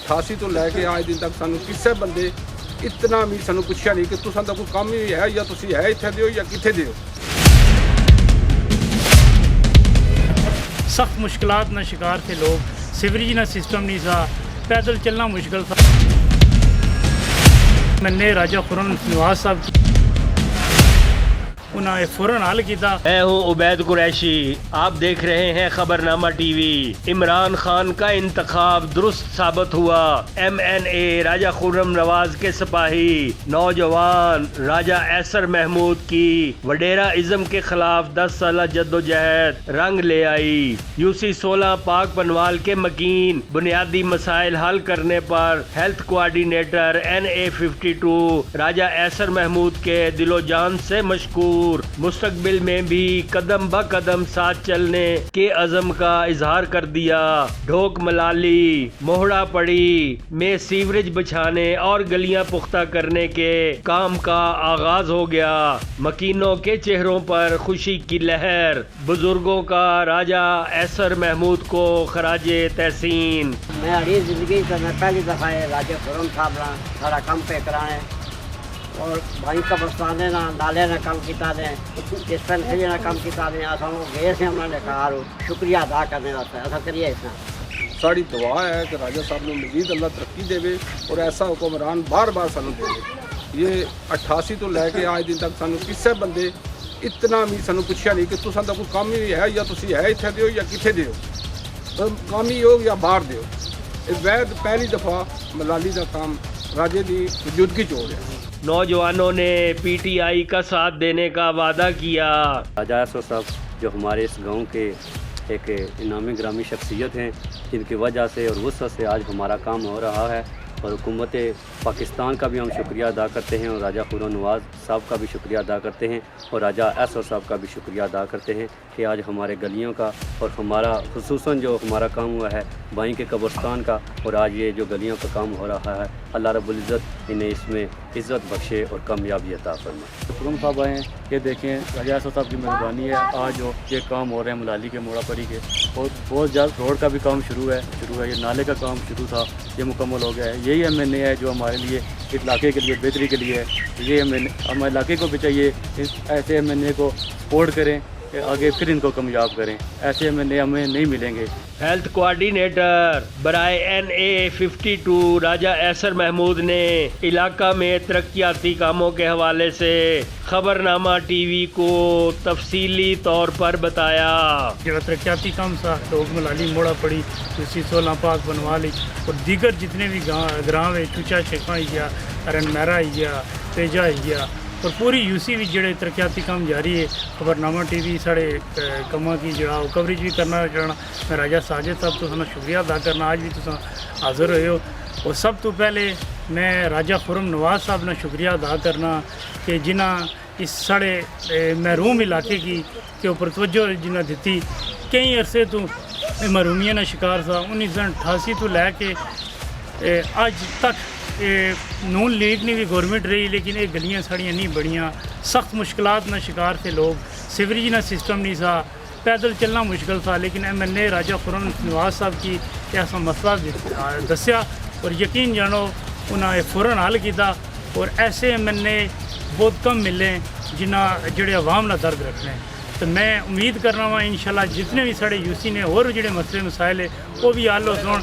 88 ਤੋਂ ਲੈ ਕੇ ਅੱਜ ਦਿਨ ਤੱਕ ਸਾਨੂੰ ਕਿਸੇ ਬੰਦੇ ਇਤਨਾ ਵੀ ਸਾਨੂੰ ਪੁੱਛਿਆ ਨਹੀਂ ਕਿ ਤੁਸਾਂ ਦਾ ਕੋਈ ਕੰਮ ਹੀ ਹੈ ਜਾਂ ਤੁਸੀਂ ਹੈ ਇੱਥੇ ਦੇ ਹੋ ਜਾਂ ਕਿੱਥੇ ਦੇ ਹੋ। सख्त मुश्किलात ना शिकार थे लोग, सीवरेज ना सिस्टम नहीं था, पैदल चलना मुश्किल था। मैंने राजा खुर्रम नवाज साहब उन्होंने फ़ौरन हल किया। मैं हूँ उबैद कुरैशी, आप देख रहे हैं खबरनामा टीवी। इमरान खान का इंतखाब दुरुस्त साबित हुआ। MNA राजा खुर्रम नवाज के सिपाही नौजवान राजा ऐसर महमूद की वडेरा इज़्म के खिलाफ 10 साल जद्दोजहद रंग ले आई। UC 16 पाक बनवाल के मकीन बुनियादी मसाइल हल करने पर हेल्थ कोऑर्डिनेटर NA 52 राजा ऐसर महमूद के दिलो जान से मशकूर। मुस्तकबिल में भी कदम ब कदम साथ चलने के अज़म का इजहार कर दिया। ढोक मलाली मोहड़ा पड़ी में सीवरेज बिछाने और गलियां पुख्ता करने के काम का आगाज हो गया। मकीनों के चेहरों पर खुशी की लहर। बुजुर्गों का राजा ऐसर महमूद को खराजे तहसीन। मैं हरी जिंदगी से मैं पहली दफ़ा राजा खुर्रम साहब ना सारा काम पे कराने और भाई कब्रस्तान ना नाले ने काम किया ने डिस्पेंसरी ने काम किया ने अस गए से उन्होंने कहा शुक्रिया अदा करने वास्ते अस करिए इस साड़ी दुआ है कि राजा साहब ने मजीद अल्लाह तरक्की देवे और ऐसा हुक्मरान बार बार सानू देवे। ये 88 तो लैके आज दिन तक सानू किसी बंदे इतना भी सानू पुछया नहीं कि तुसां दा कोई काम ही है या तुसी है इत्थे दे हो या कित्थे दे हो, काम ही हो या बाहर दे हो। वैद पहली दफ़ा मलाली का काम राजे की मौजूदगी च हो रहा है। नौजवानों ने PTI का साथ देने का वादा किया। राजा ऐसर साहब जो हमारे इस गांव के एक इनामी ग्रामी शख्सियत हैं, जिनकी वजह से और वसअत से आज हमारा काम हो रहा है और हुकूमत पाकिस्तान का भी हम शुक्रिया अदा करते हैं और राजा खुर्रम नवाज साहब का भी शुक्रिया अदा करते हैं और राजा ऐसर साहब का भी शुक्रिया अदा करते हैं कि आज हमारे गलियों का और हमारा खुसूसन जो हमारा काम हुआ है भाई के कब्रस्तान का और आज ये जो गलियों का काम हो रहा है, अल्लाह रब्बुल इज़्ज़त इन्हें इसमें इज़्ज़त बख्शे और कामयाबी अता फरमाए। खुर्रम साहब आए हैं, ये देखें राजा ऐसर साहब की मेहरबानी है। आज जो ये काम हो रहे हैं मलाली के मोड़ा परी के और बहुत जल्द रोड का भी काम शुरू है। ये नाले का काम शुरू था, ये मुकम्मल हो गया है। यही MNA है जो हमारे लिए इस इलाके के लिए बेहतरी के लिए है। ये हमारे इलाके को भी चाहिए ऐसे MNA को सपोर्ट करें कि आगे फिर इनको कामयाब करें। ऐसे MNA हमें नहीं मिलेंगे। हेल्थ कोऑर्डिनेटर बराए NA 52 राजा ऐसर महमूद ने इलाका में तरक्याती कामों के हवाले से खबरनामा टीवी को तफसीली तौर पर बताया। जो तरक्याती काम सा लोग मलाली मोड़ा पड़ी UC 16 पाक बनवाली और दीगर जितने भी ग्राम है चूचा शेखा गया रन मैरा गया तेजा गया और पूरी UC भी जोड़े तरक्याती काम जारी है। खबरनामा TV साढ़े कमा की जो कवरेज भी करना चाहना। मैं राजा साजिद साहब तो शुक्रिया अदा करना, आज भी तुम हाज़िर होए हो। और सब तो पहले मैं राजा खुर्रम नवाज साहब ने शुक्रिया अदा करना कि जिन्हें इस साढ़े महरूम इलाके की के ऊपर तवज्जो जिन्हें दी। कई अरसे तो महरूमिया का शिकार था। 1988 तो लैके आज तक नून लीग ने भी गवर्नमेंट रही, लेकिन ये गलियां साड़ियाँ नहीं बढ़िया। सख्त मुश्किलात ना शिकार थे लोग, सीवरेज ना सिस्टम नहीं था, पैदल चलना मुश्किल था। लेकिन MNA राजा खुर्रम नवाज साहब की ऐसा मसला दसिया और यकीन जानो उन्होंने फ़ौरन हल किया। और ऐसे MNA बहुत कम मिले जिन्हें जोड़े अवाम ना दर्द रखने। तो मैं उम्मीद करना वा इंशाल्लाह जितने भी साढ़े UC ने और जोड़े मसले मसाइल है वो भी हल हो।